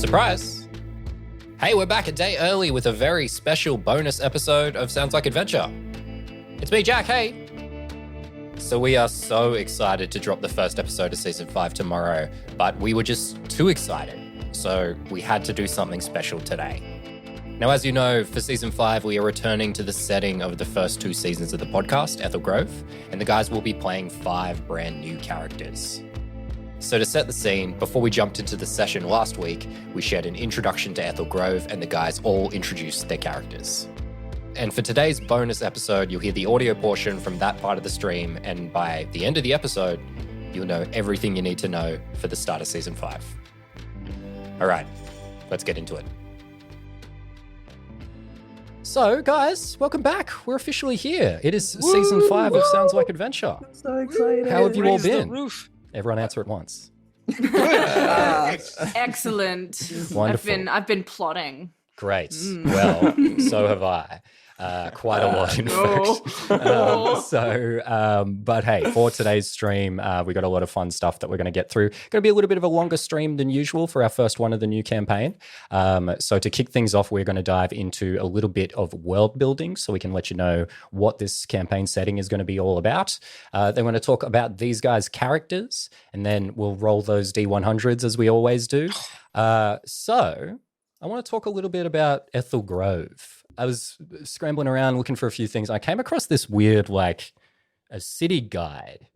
Surprise! Hey, we're back a day early with a very special bonus episode of Sounds Like Adventure. It's me, Jack, hey! So we are so excited to drop the first episode of Season 5 tomorrow, but we were just too excited, so we had to do something special today. Now, as you know, for Season 5, we are returning to the setting of the first 2 seasons of the podcast, Ethel Grove, and the guys will be playing 5 brand new characters. So to set the scene, before we jumped into the session last week, we shared an introduction to Ethel Grove and the guys all introduced their characters. And for today's bonus episode, you'll hear the audio portion from that part of the stream, and by the end of the episode, you'll know everything you need to know for the start of Season 5. All right, let's get into it. So, guys, welcome back. We're officially here. It is Season 5 of Sounds Like Adventure. I'm so excited. How have you all been? Roof. Everyone answer at once. Excellent. Wonderful. I've been plotting. Great. Well, so have I. Quite a lot, in fact. But hey, for today's stream, we got a lot of fun stuff that we're going to get through. Going to be a little bit of a longer stream than usual for our first one of the new campaign. So to kick things off, we're going to dive into a little bit of world building so we can let you know what this campaign setting is going to be all about. Then we're going to talk about these guys' characters, and then we'll roll those D100s as we always do. So I want to talk a little bit about Ethel Grove. I was scrambling around looking for a few things. I came across this weird, a city guide.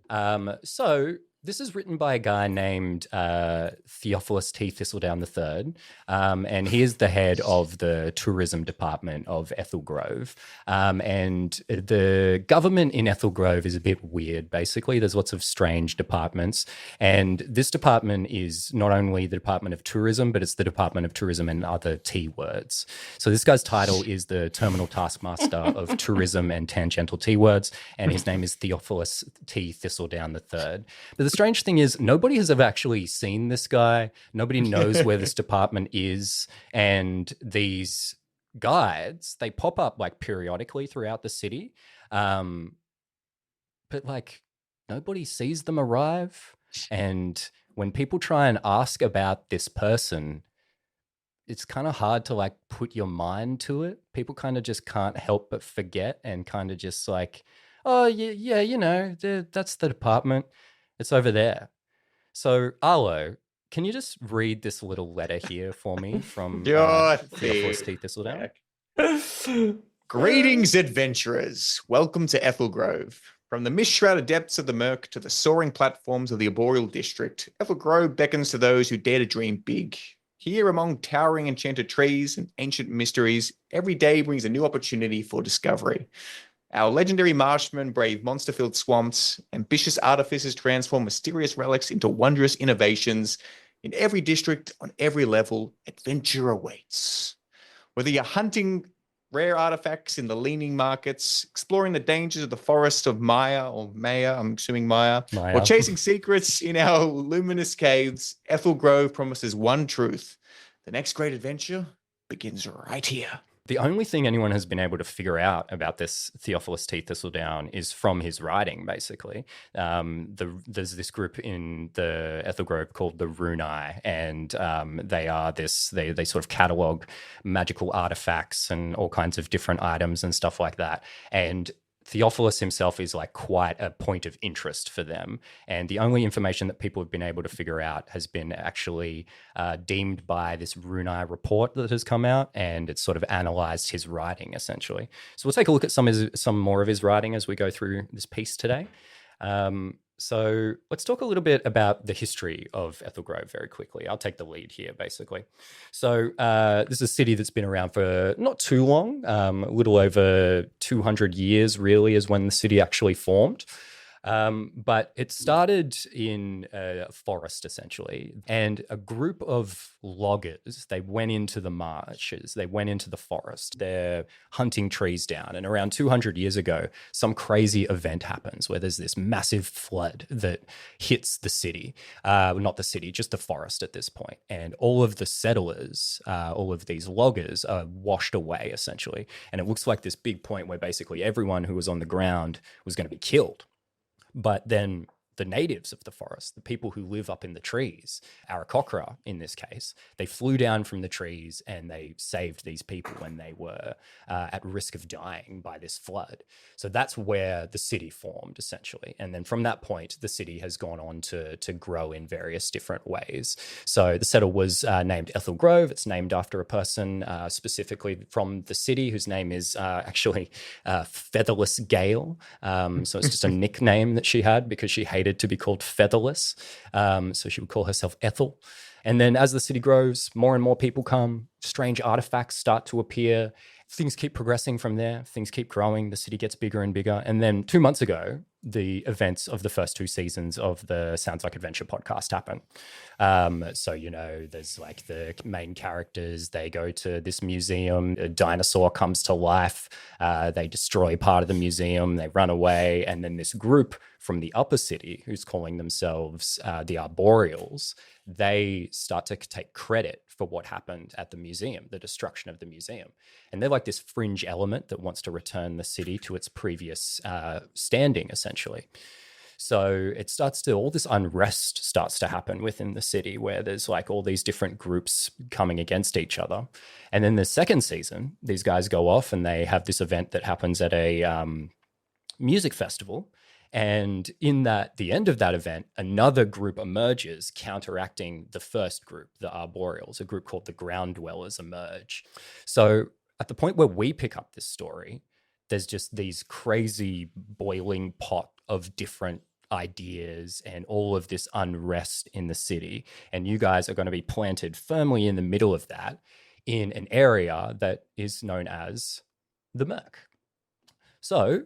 So this is written by a guy named Theophilus T. Thistledown III, and he is the head of the tourism department of Ethel Grove. And the government in Ethel Grove is a bit weird, basically. There's lots of strange departments. And this department is not only the Department of Tourism, but it's the Department of Tourism and other T words. So this guy's title is the Terminal Taskmaster of Tourism and Tangential T words, and his name is Theophilus T. Thistledown III. But the strange thing is nobody has ever actually seen this guy. Nobody knows where this department is. And these guides, they pop up periodically throughout the city. But nobody sees them arrive. And when people try and ask about this person, it's kind of hard to put your mind to it. People kind of just can't help but forget and kind of just oh, yeah, that's the department. It's over there. So, Arlo, can you just read this little letter here for me from Theophilus T. Thistledown? Greetings, adventurers. Welcome to Ethel Grove. From the mist-shrouded depths of the murk to the soaring platforms of the arboreal district, Ethel Grove beckons to those who dare to dream big. Here among towering enchanted trees and ancient mysteries, every day brings a new opportunity for discovery. Our legendary marshmen brave monster-filled swamps. Ambitious artificers transform mysterious relics into wondrous innovations. In every district, on every level, adventure awaits. Whether you're hunting rare artifacts in the leaning markets, exploring the dangers of the forests of Maya, I'm assuming Maya, or chasing secrets in our luminous caves, Ethel Grove promises one truth. The next great adventure begins right here. The only thing anyone has been able to figure out about this Theophilus T. Thistledown is from his writing, basically. There's this group in the Ethel Grove called the Runai, and they sort of catalog magical artifacts and all kinds of different items and stuff like that. And Theophilus himself is quite a point of interest for them. And the only information that people have been able to figure out has been actually deemed by this Runai report that has come out, and it's sort of analyzed his writing, essentially. So we'll take a look at some more of his writing as we go through this piece today. So let's talk a little bit about the history of Ethel Grove very quickly. I'll take the lead here, basically. So this is a city that's been around for not too long, a little over 200 years, really, is when the city actually formed. But it started in a forest, essentially, and a group of loggers, they went into the marshes, they went into the forest, they're hunting trees down, and around 200 years ago, some crazy event happens where there's this massive flood that hits the city, not the city, just the forest at this point, and all of the settlers, all of these loggers are washed away, essentially, and it looks like this big point where basically everyone who was on the ground was going to be killed. But then the natives of the forest, the people who live up in the trees, Aarakocra in this case, they flew down from the trees and they saved these people when they were at risk of dying by this flood. So that's where the city formed, essentially. And then from that point, the city has gone on to grow in various different ways. So the settle was named Ethel Grove. It's named after a person specifically from the city whose name is actually Featherless Gale. So it's just a nickname that she had because she hated to be called Featherless. So she would call herself Ethel. And then as the city grows, more and more people come, strange artifacts start to appear. Things keep progressing from there. Things keep growing. The city gets bigger and bigger. And then 2 months ago, the events of the first 2 seasons of the Sounds Like Adventure podcast happen. So, there's like the main characters. They go to this museum. A dinosaur comes to life. They destroy part of the museum. They run away. And then this group from the upper city, who's calling themselves the Arboreals, they start to take credit for what happened at the museum, the destruction of the museum. And they're like this fringe element that wants to return the city to its previous standing, essentially. So it starts to, all this unrest starts to happen within the city where there's like all these different groups coming against each other. And then the second season, these guys go off and they have this event that happens at a music festival. And in the end of that event, another group emerges counteracting the first group, the Arboreals. A group called the Ground Dwellers emerge. So at the point where we pick up this story, there's just these crazy boiling pot of different ideas and all of this unrest in the city. And you guys are going to be planted firmly in the middle of that in an area that is known as the Merc. So,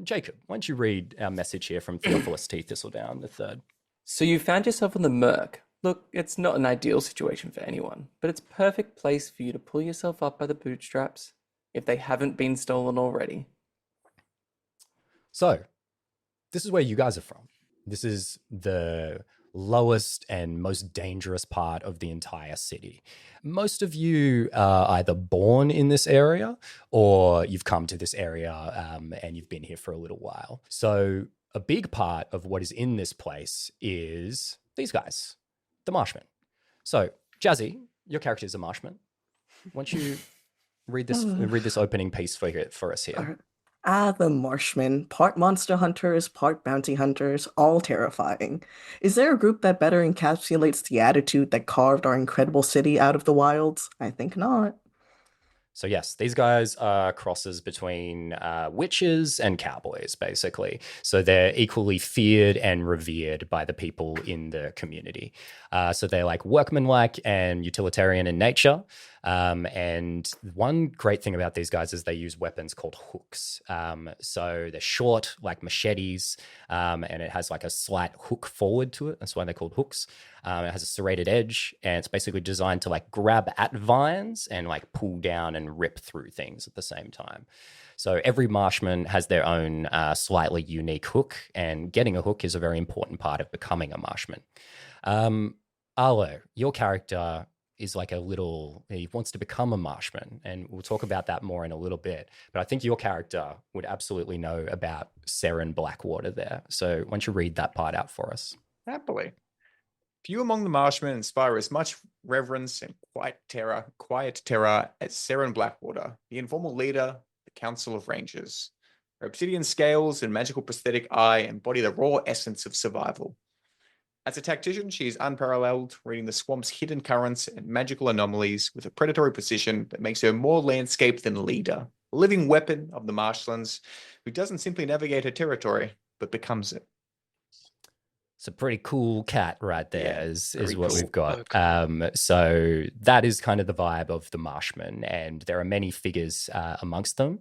Jacob, why don't you read our message here from Theophilus T. Thistledown III? So you found yourself in the Merc. Look, it's not an ideal situation for anyone, but it's a perfect place for you to pull yourself up by the bootstraps, if they haven't been stolen already. So, this is where you guys are from. This is the lowest and most dangerous part of the entire city. Most of you are either born in this area or you've come to this area and you've been here for a little while. So a big part of what is in this place is these guys, the Marshmen. So Jazzy, your character is a Marshman. Why don't you read this opening piece for us here? The Marshmen, part monster hunters, part bounty hunters, all terrifying. Is there a group that better encapsulates the attitude that carved our incredible city out of the wilds? I think not. So yes, these guys are crosses between witches and cowboys, basically. So they're equally feared and revered by the people in the community. So they're like workmanlike and utilitarian in nature. And one great thing about these guys is they use weapons called hooks. So they're short, like machetes, and it has like a slight hook forward to it. That's why they're called hooks. It has a serrated edge, and it's basically designed to like grab at vines and like pull down and rip through things at the same time. So every Marshman has their own slightly unique hook, and getting a hook is a very important part of becoming a Marshman. Arlo, your character is like he wants to become a Marshman, and we'll talk about that more in a little bit. But I think your character would absolutely know about Seren Blackwater there. So why don't you read that part out for us? Happily. Few among the Marshmen inspire as much reverence and quiet terror as Seren Blackwater, the informal leader, the Council of Rangers. Her obsidian scales and magical prosthetic eye embody the raw essence of survival. As a tactician, she is unparalleled, reading the swamp's hidden currents and magical anomalies with a predatory precision that makes her more landscape than leader, a living weapon of the marshlands who doesn't simply navigate her territory, but becomes it. It's a pretty cool cat right there, is what we've got. Okay. So that is kind of the vibe of the Marshmen, and there are many figures amongst them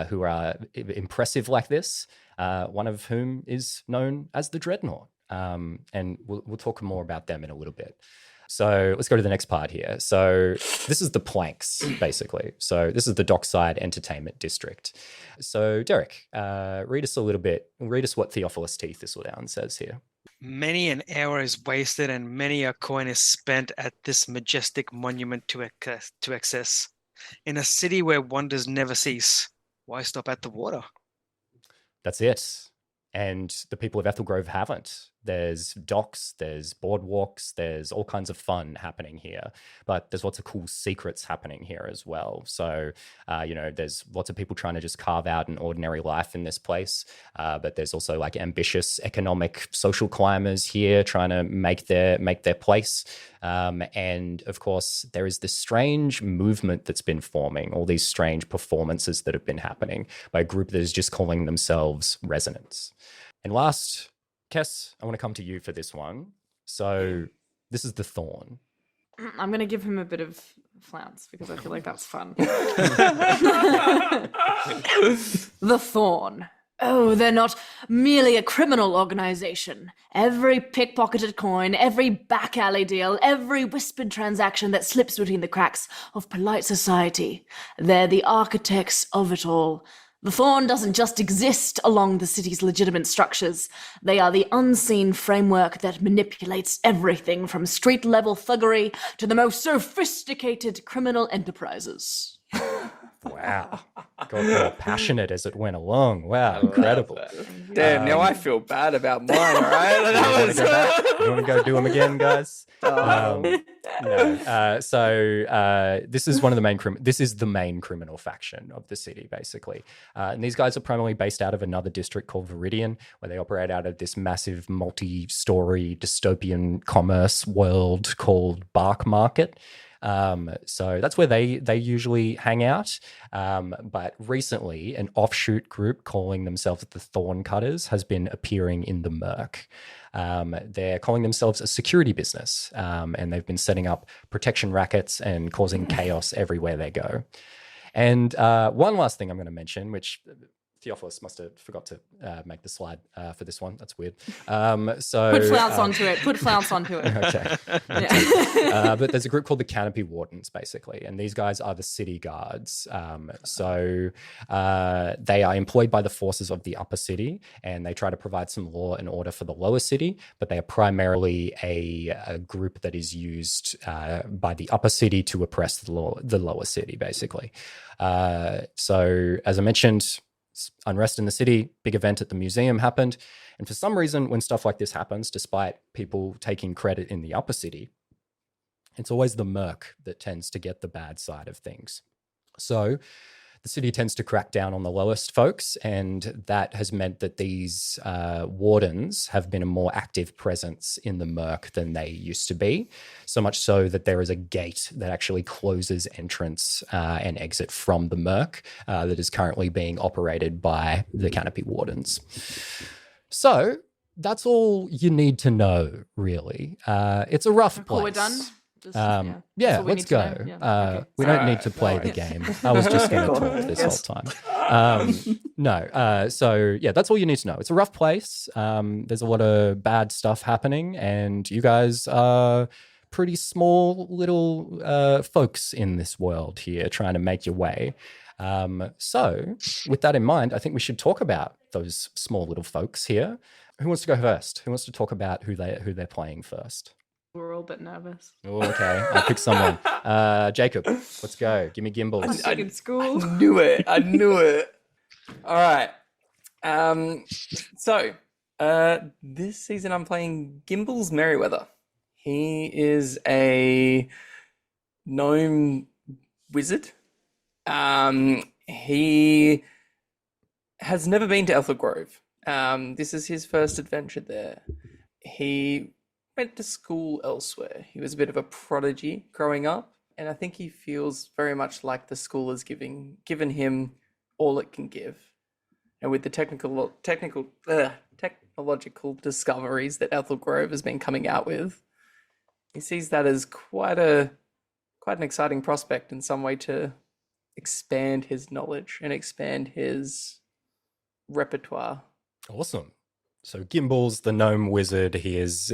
who are impressive like this, one of whom is known as the Dreadnought. And we'll talk more about them in a little bit. So let's go to the next part here. So this is the planks, basically. So this is the Dockside Entertainment District. So Derek, read us what Theophilus T. Thistledown says here. Many an hour is wasted and many a coin is spent at this majestic monument to excess. In a city where wonders never cease, why stop at the water? That's it. and the people of Ethel Grove haven't. There's docks, there's boardwalks, there's all kinds of fun happening here, but there's lots of cool secrets happening here as well. So, there's lots of people trying to just carve out an ordinary life in this place, but there's also like ambitious economic social climbers here trying to make their place. And of course, there is this strange movement that's been forming, all these strange performances that have been happening by a group that is just calling themselves Resonance. And last, Kess, I want to come to you for this one. So this is the Thorn. I'm going to give him a bit of flounce because I feel like that's fun. The Thorn. Oh, they're not merely a criminal organization. Every pickpocketed coin, every back alley deal, every whispered transaction that slips between the cracks of polite society. They're the architects of it all. The Thorn doesn't just exist along the city's legitimate structures. They are the unseen framework that manipulates everything from street-level thuggery to the most sophisticated criminal enterprises. Wow. Got more passionate as it went along. Wow, incredible. Damn, now I feel bad about mine, all right? You want to go do them again, guys? No. This is one of the main this is the main criminal faction of the city, basically. And these guys are primarily based out of another district called Viridian, where they operate out of this massive multi-story dystopian commerce world called Bark Market. So that's where they usually hang out. But recently, an offshoot group calling themselves the Thorn Cutters has been appearing in the Merc. They're calling themselves a security business, and they've been setting up protection rackets and causing chaos everywhere they go. And one last thing I'm going to mention, which Theophilus must have forgot to make the slide for this one. That's weird. So Put flounce onto it. Put flounce onto it. Okay. Yeah. But there's a group called the Canopy Wardens, basically, and these guys are the city guards. So they are employed by the forces of the upper city, and they try to provide some law and order for the lower city, but they are primarily a group that is used by the upper city to oppress the lower city, basically. So as I mentioned, unrest in the city, big event at the museum happened. And for some reason, when stuff like this happens, despite people taking credit in the upper city, it's always the Merc that tends to get the bad side of things. So the city tends to crack down on the lowest folks, and that has meant that these wardens have been a more active presence in the Merc than they used to be, so much so that there is a gate that actually closes entrance and exit from the Merc that is currently being operated by the Canopy Wardens. So that's all you need to know, really. It's a rough place. Cool, we're done. Yeah, let's go. Okay. We don't need to play the game. I was just going to talk this whole time. So that's all you need to know. It's a rough place. There's a lot of bad stuff happening, and you guys are pretty small little folks in this world here trying to make your way. So with that in mind, I think we should talk about those small little folks here. Who wants to go first? Who wants to talk about who they're playing first? We're all a bit nervous. Oh, okay. I'll pick someone. Jacob, let's go. Give me Gimbals. I'm in school. I knew it. All right. So this season I'm playing Gimbals Merriweather. He is a gnome wizard. He has never been to Ethel Grove. This is his first adventure there. He went to school elsewhere. He was a bit of a prodigy growing up, and I think he feels very much like the school has given him all it can give. And with the technological discoveries that Ethel Grove has been coming out with, he sees that as quite an exciting prospect in some way to expand his knowledge and expand his repertoire. Awesome. So Gimbals, the gnome wizard, he has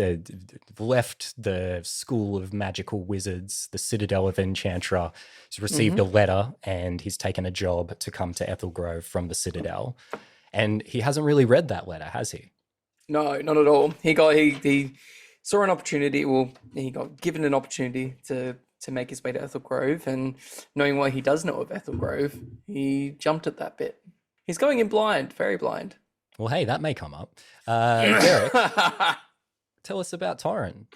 left the School of Magical Wizards, the Citadel of Enchantra. He's received a letter, and he's taken a job to come to Ethel Grove from the Citadel. And he hasn't really read that letter, has he? No, not at all. He saw an opportunity. Well, he got given an opportunity to make his way to Ethel Grove, and knowing what he does know of Ethel Grove, he jumped at that bit. He's going in blind, very blind. Well, hey, that may come up. Derek, tell us about Torrin.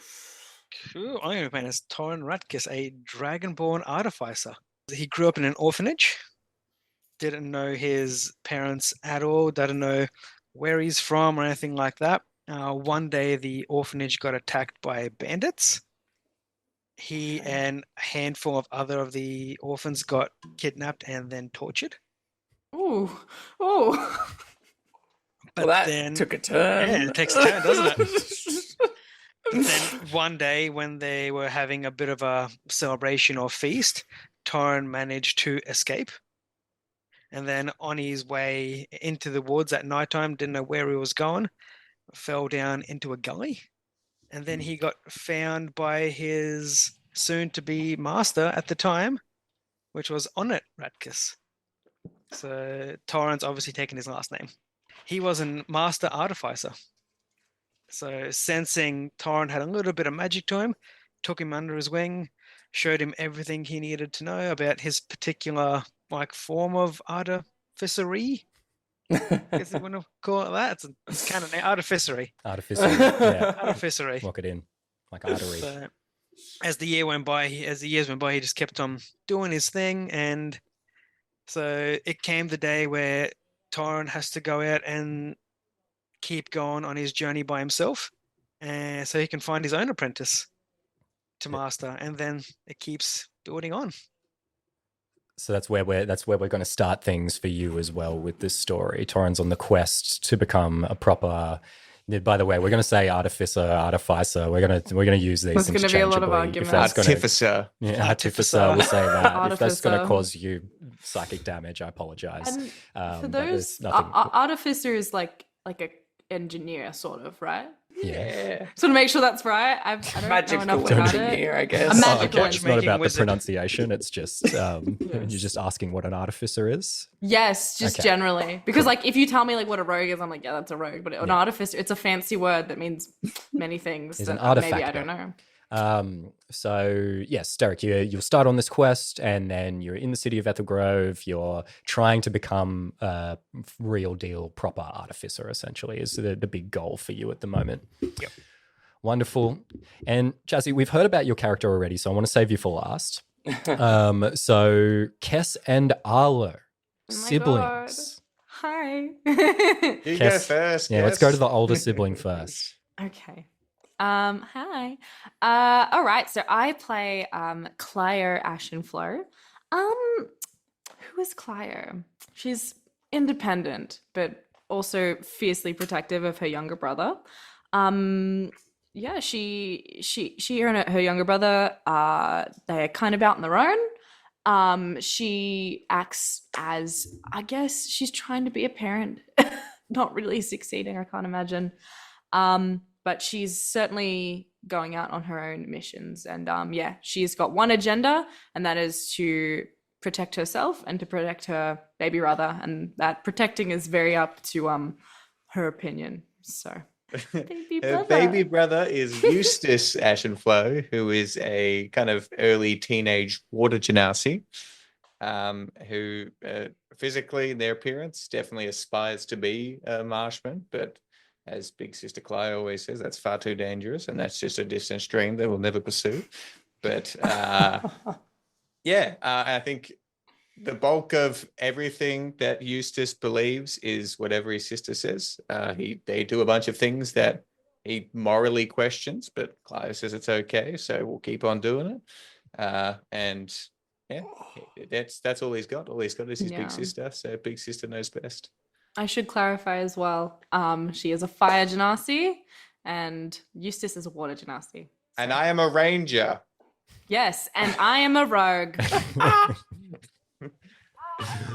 Cool. I'm going to play as Torrin Ratkus, a dragonborn artificer. He grew up in an orphanage. Didn't know his parents at all. Didn't know where he's from or anything like that. One day, the orphanage got attacked by bandits. He and a handful of other of the orphans got kidnapped and then tortured. Ooh. Oh. But well, that then took a turn. Yeah, it takes a turn, doesn't it? But then one day, when they were having a bit of a celebration or feast, Torrin managed to escape. And then on his way into the woods at nighttime, didn't know where he was going, fell down into a gully. And then he got found by his soon-to-be master at the time, which was Onnet Ratkus. So Torrin's obviously taken his last name. He was a master artificer. So sensing Torrin had a little bit of magic to him, took him under his wing, showed him everything he needed to know about his particular form of artificery. I guess you want to call it that. It's kind of artificery. Artificer. Yeah. Artificery. Lock it in. Like artery. So, as the years went by, he just kept on doing his thing, and so it came the day where Torrin has to go out and keep going on his journey by himself, and so he can find his own apprentice to master, and then it keeps building on. So that's where we're going to start things for you as well with this story. Torrin's on the quest to become a proper. By the way, we're going to say artificer. We're going to use these There's going to be a lot of interchangeably. arguments. Artificer. Artificer. We'll say that. If that's going to Artificer. cause you psychic damage, I apologize. And for but those, there's nothing. artificer is like a engineer, sort of, right? Yeah. So to make sure that's right, I don't know Magical enough about engineer, it. I guess. A magical Okay, it's not Matchmaking about the wizard. pronunciation. It's just you're just asking what an artificer is. Yes, just Okay. generally. Because if you tell me what a rogue is, I'm like, yeah, that's a rogue. But an artificer, it's a fancy word that means many things. He's that an maybe I artifactor. don't know. So yes, Derek, you'll start on this quest, and then you're in the city of Ethel Grove. You're trying to become a real deal, proper artificer. Essentially, is the big goal for you at the moment. Yep. Wonderful. And Jazzy, we've heard about your character already, so I want to save you for last. So Kess and Arlo, Oh my siblings. Hi. You go Kes- first. Yeah, let's go to the older sibling first. Okay. Hi. All right. So I play Clio Ashenflow. Who is Clio? She's independent, but also fiercely protective of her younger brother. Yeah, she and her younger brother, they're kind of out on their own. She acts as, I guess, she's trying to be a parent, not really succeeding, I can't imagine. But she's certainly going out on her own missions. And yeah, she's got one agenda, and that is to protect herself and to protect her baby brother. And that protecting is very up to her opinion. So baby Her brother. baby brother is Eustace Ashenflow, who is a kind of early teenage water genasi, who physically, in their appearance, definitely aspires to be a marshman, but as Big Sister Clio always says, that's far too dangerous, and that's just a distant dream they will never pursue. But yeah, I think the bulk of everything that Eustace believes is whatever his sister says. They do a bunch of things that he morally questions, but Clio says it's okay, so we'll keep on doing it. And yeah, that's all he's got. All he's got is his Yeah. big sister, so big sister knows best. I should clarify as well. She is a fire genasi, and Eustace is a water genasi. And I am a ranger. Yes, and I am a rogue.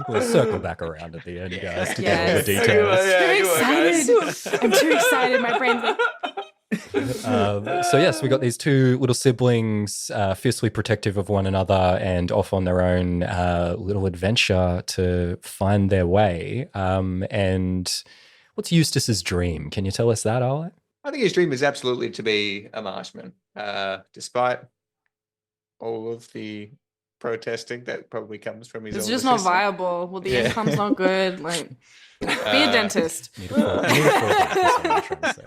We'll circle back around at the end, guys, to get all the Yes. details. Too excited. I'm too excited. My brain's like, So yes, we got these two little siblings, fiercely protective of one another, and off on their own little adventure to find their way. And what's Eustace's dream? Can you tell us that, Arlo? I think his dream is absolutely to be a marshman, despite all of the protesting. That probably comes from his It's older just not sister. viable. Well, the Yeah. income's not good. Like, be a dentist. Need a full dentist, is what I'm trying to say.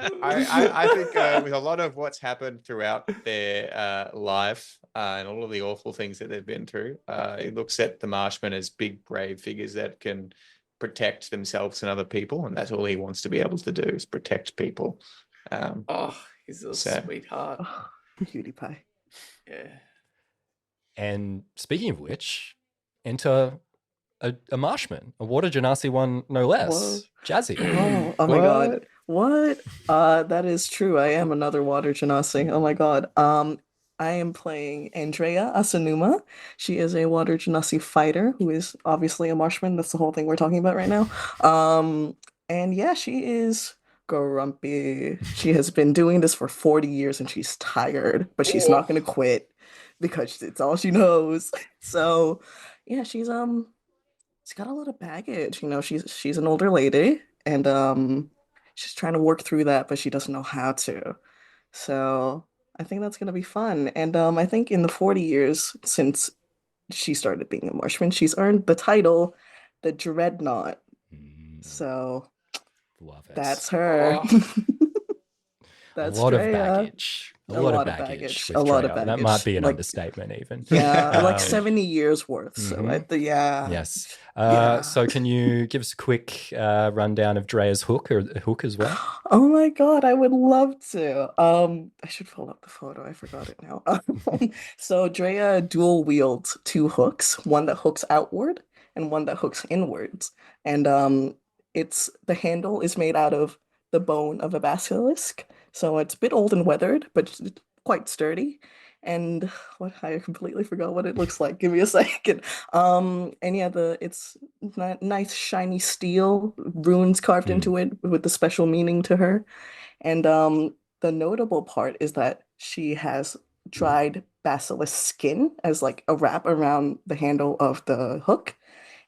I think with a lot of what's happened throughout their life and all of the awful things that they've been through, it looks at the Marshmen as big, brave figures that can protect themselves and other people, and that's all he wants to be able to do is protect people. Oh, he's a So- sweetheart. Oh, cutie pie. Yeah. And speaking of which, enter a Marshman, a Water Genasi one, no less. Whoa. Jazzy. Oh my god. What? That is true. I am another water genasi. Oh my god. I am playing Andrea Asanuma. She is a water genasi fighter who is obviously a marshman. That's the whole thing we're talking about right now. And yeah, she is grumpy. She has been doing this for 40 years and she's tired, but she's not gonna quit because it's all she knows. So yeah, she's got a lot of baggage. You know, she's an older lady and she's trying to work through that, but she doesn't know how to. So I think that's gonna be fun. And I think in the 40 years since she started being a marshman, she's earned the title the Dreadnought. So Love it. that's her. Oh. That's a lot of Drea. baggage. A lot of baggage. With A lot of Drea. That baggage. might be an Like- understatement, even. Yeah, like Um, 70 years worth. So yeah. Yes. Yeah. So can you give us a quick rundown of Drea's hook as well? Oh my God, I would love to. I should pull up the photo. I forgot it now. So Drea dual wields two hooks, one that hooks outward and one that hooks inwards. And it's the handle is made out of the bone of a basilisk. So it's a bit old and weathered, but it's quite sturdy. And what I completely forgot what it looks like. Give me a second. And yeah, it's nice shiny steel, runes carved into it with the special meaning to her. And the notable part is that she has dried basilisk skin as like a wrap around the handle of the hook.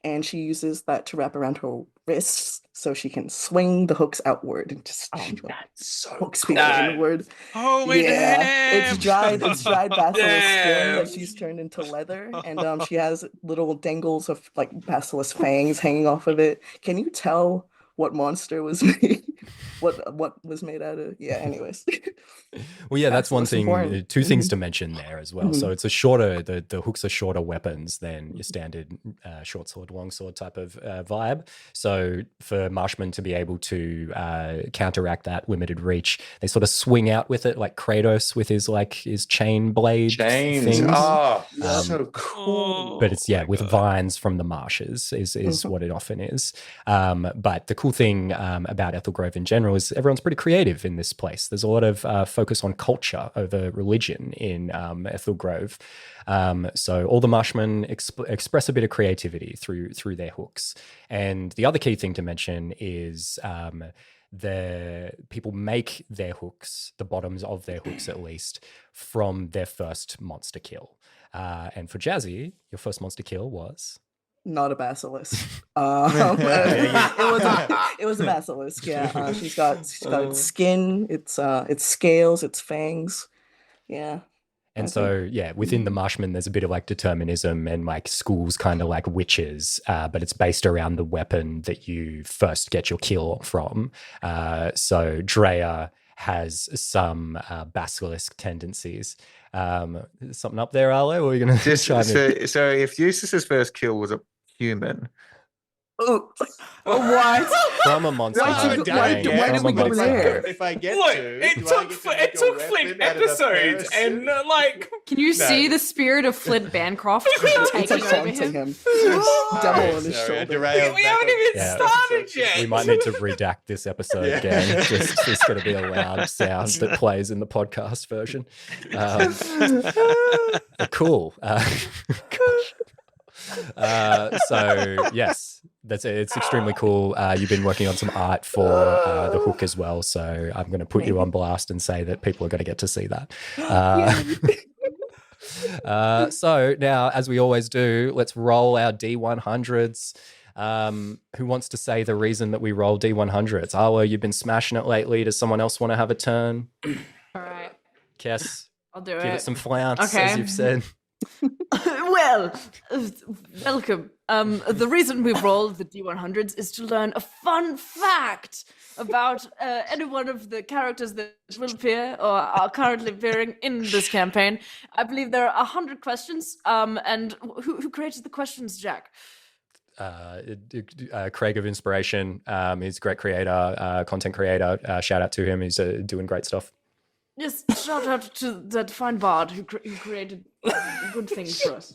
And she uses that to wrap around her wrists so she can swing the hooks outward and just That's so hooks people Nah. inward. Holy Yeah, damn! it's dried basilisk skin that Damn. she's turned into leather, and she has little dangles of like basilisk fangs hanging off of it. Can you tell what monster was made? What was made out of? Yeah. Anyways. Well, yeah, that's one Basilisk thing. important. Two things to mention there as well. So it's a shorter. The hooks are shorter weapons than your standard short sword, long sword type of vibe. So for Marshmen to be able to counteract that limited reach, they sort of swing out with it, like Kratos with his chain blade Chains. things. Oh, Um, so cool. But it's with vines from the marshes is what it often is. But the cool thing about Ethel Grove in general is everyone's pretty creative in this place. There's a lot of focus on culture over religion in Ethel Grove. So all the Marshmen express a bit of creativity through their hooks. And the other key thing to mention is the people make their hooks, the bottoms of their hooks at least, from their first monster kill. And for Jazzy, your first monster kill was? Not a basilisk. It was a basilisk. Yeah, she's got its skin, its scales, its fangs. Yeah. And so, within the Marshmen, there's a bit of like determinism and like schools kind of like witches, but it's based around the weapon that you first get your kill from. So Drea has some basilisk tendencies. Something up there, Arlo? Or are you going to chime in? So if Eustace's first kill was a human, Oh, what? From a monster Why hunt did- why gang, did- why from did we a go monster there? hunt. if I get Look, to, it do I took get to make a Flint weapon out of the episodes, person? and like, Can you see the spirit of Flint Bancroft It's taking like over haunting him? him. Devil on his Sorry, I shoulder. derailed we back haven't on- even Yeah. started yet. We might need to redact this episode, Yeah. gang. There's going to be a loud sound that plays in the podcast version. Cool. So yes, it's extremely cool. You've been working on some art for the hook as well, so I'm going to put you on blast and say that people are going to get to see that. So now, as we always do, let's roll our D100s. Who wants to say the reason that we roll D100s? Arlo, you've been smashing it lately. Does someone else want to have a turn? All right, Kess, I'll do give it it. some flounce, as Okay. you've said. Well, welcome. The reason we've rolled the D100s is to learn a fun fact about any one of the characters that will appear or are currently appearing in this campaign. I believe there are 100 questions. And who created the questions, Jack? Craig of Inspiration. He's a great creator, content creator. Shout out to him. He's doing great stuff. Yes, shout out to that fine bard who created good things for us.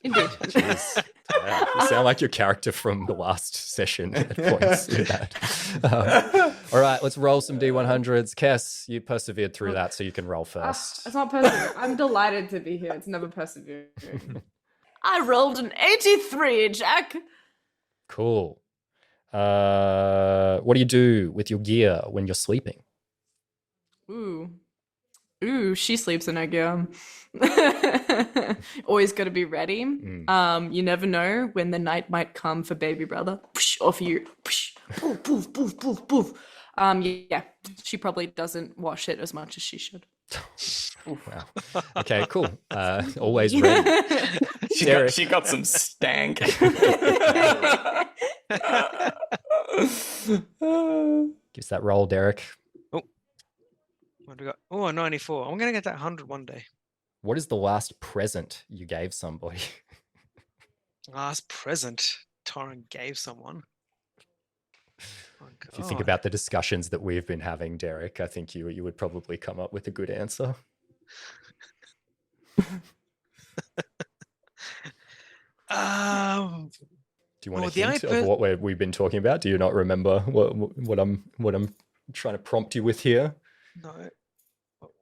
Indeed. Jeez. Yeah, you sound like your character from the last session at points in that. All right, let's roll some D100s. Kess, you persevered through that, so you can roll first. It's not persevering. I'm delighted to be here. It's never persevering. I rolled an 83, Jack. Cool. What do you do with your gear when you're sleeping? Ooh, she sleeps in her gear. Always got to be ready. You never know when the night might come for baby brother. Or for you. Poof, poof, poof, poof, poof. Yeah, she probably doesn't wash it as much as she should. Wow. Okay, cool. Always ready. She got some stank. Gives that roll, Derek. What do we got? Oh, a 94. I'm going to get that 100 one day. What is the last present you gave somebody? Last present Torrin gave someone. Oh, If you think about the discussions that we've been having, Derek, I think you would probably come up with a good answer. Do you want to hint of what we've been talking about? Do you not remember what I'm trying to prompt you with here? No.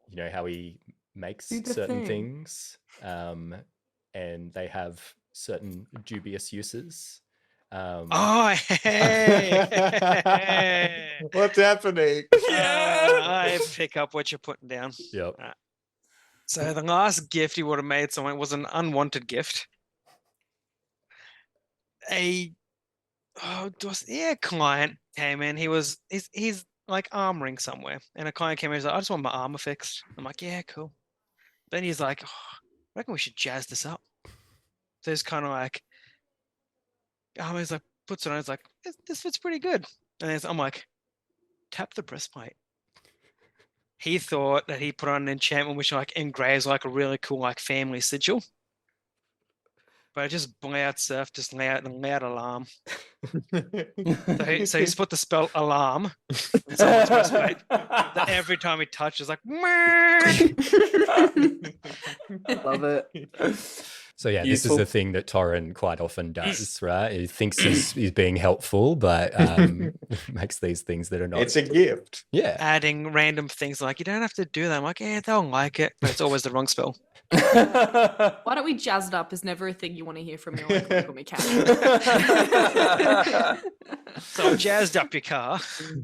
You know how he makes Do the certain thing. things, and they have certain dubious uses. Oh, hey. What's happening? I pick up what you're putting down. Yep. So the last gift he would have made someone was an unwanted gift. Client came in. He's like armoring somewhere, and a client came in. He's like, I just want my armor fixed. I'm like, yeah, cool. Then he's like, I reckon we should jazz this up. So he's kind of like, he's like, puts it on. He's like, this fits pretty good. And I'm like, tap the breastplate. He thought that he put on an enchantment which like engraves like a really cool like family sigil. But it just loud surf, just loud alarm. So he's put the spell alarm in someone's breastplate. That every time he touches, like, Love it. So yeah, Useful. this is a thing that Torrin quite often does, right? He thinks he's being helpful, but makes these things that are not. It's a gift. Yeah. adding random things like, you don't have to do that. I'm like, yeah, they'll like it, but it's always the wrong spell. Why don't we jazz it up is never a thing you want to hear from me when we can. So I've jazzed up your car.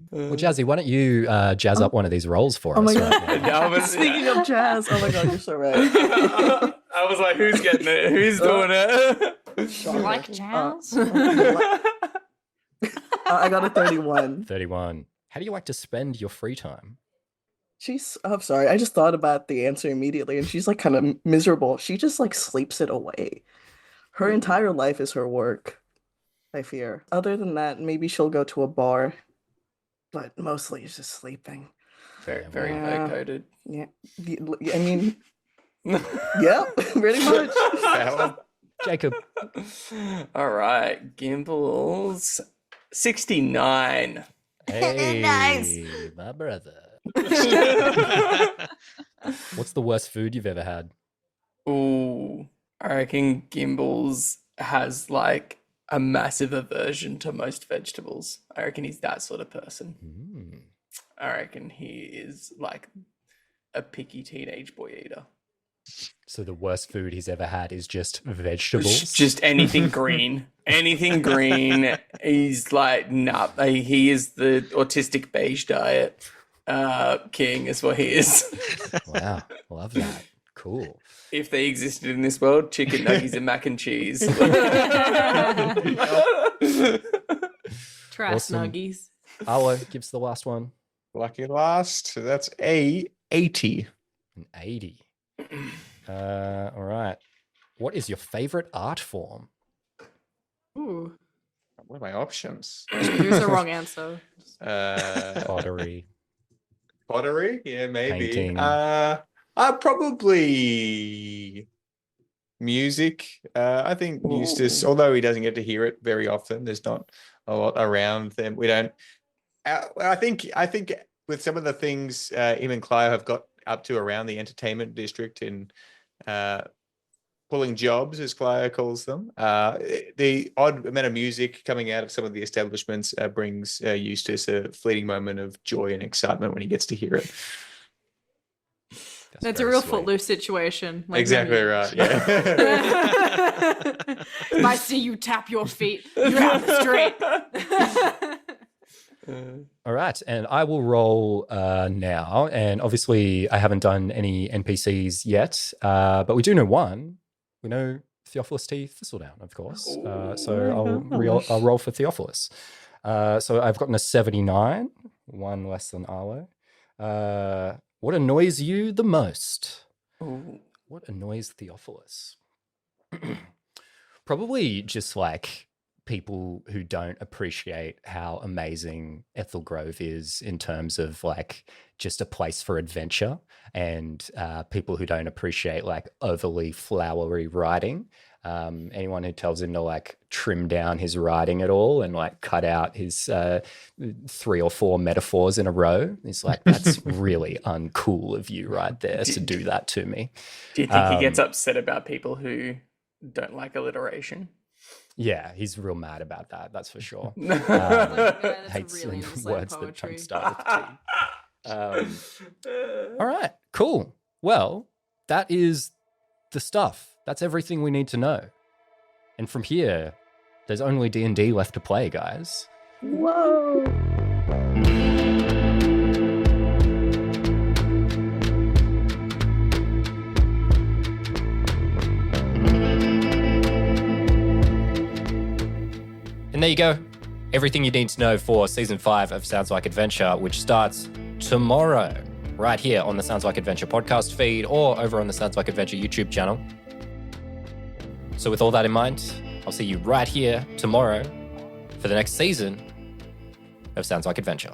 Well, Jazzy, why don't you jazz up one of these rolls for Oh us? my right god. now? Speaking of jazz, oh my god, you're so right. I was like, who's getting it? Who's doing it? Sure. Like jazz? I got a 31. 31. How do you like to spend your free time? I'm sorry, I just thought about the answer immediately, and she's like kind of miserable. She just like sleeps it away. Her entire life is her work, I fear. Other than that, maybe she'll go to a bar, but mostly it's just sleeping. Very Yeah. coded. Yeah, I mean, yeah, pretty much. Jacob. All right, Gimbals 69. Hey, Nice. my brother. What's the worst food you've ever had? Ooh, I reckon Gimbals has like a massive aversion to most vegetables. I reckon he's that sort of person. Mm. I reckon he is like a picky teenage boy eater. So the worst food he's ever had is just vegetables? Just anything green. Anything green. He's like, nah, he is the autistic beige diet king, is what he is. Wow, love that. Cool. If they existed in this world, chicken nuggets and mac and cheese. Trash Awesome. nuggies. Arlo gives the last one. Lucky last. That's a 80. An 80. All right. What is your favorite art form? Ooh, What are my options? there's a wrong answer. Pottery. Pottery? Yeah, maybe. Painting. Probably music. I think Eustace, although he doesn't get to hear it very often, there's not a lot around them. We don't. I think with some of the things him and Clio have got up to around the entertainment district in pulling jobs, as Clio calls them, the odd amount of music coming out of some of the establishments brings Eustace a fleeting moment of joy and excitement when he gets to hear it. That's a real footloose situation. Like Exactly right. Yeah. If I see you tap your feet, you're out the street. All right, and I will roll now. And obviously, I haven't done any NPCs yet, but we do know one. We know Theophilus T. Thistledown, of course. So I'll roll for Theophilus. So I've gotten a 79, one less than Arlo. What annoys you the most? Ooh. What annoys Theophilus? Probably just like people who don't appreciate how amazing Ethel Grove is in terms of like just a place for adventure, and people who don't appreciate like overly flowery writing. Anyone who tells him to like trim down his writing at all and like cut out his 3 or 4 metaphors in a row, is like, that's really uncool of you right there to do that to me. Do you think he gets upset about people who don't like alliteration? Yeah, he's real mad about that. That's for sure. Hates really words that poetry. don't start with T. All right, cool. Well, that is the stuff. That's everything we need to know. And from here, there's only D&D left to play, guys. Whoa. And there you go. Everything you need to know for season 5 of Sounds Like Adventure, which starts tomorrow, right here on the Sounds Like Adventure podcast feed or over on the Sounds Like Adventure YouTube channel. So with all that in mind, I'll see you right here tomorrow for the next season of Sounds Like Adventure.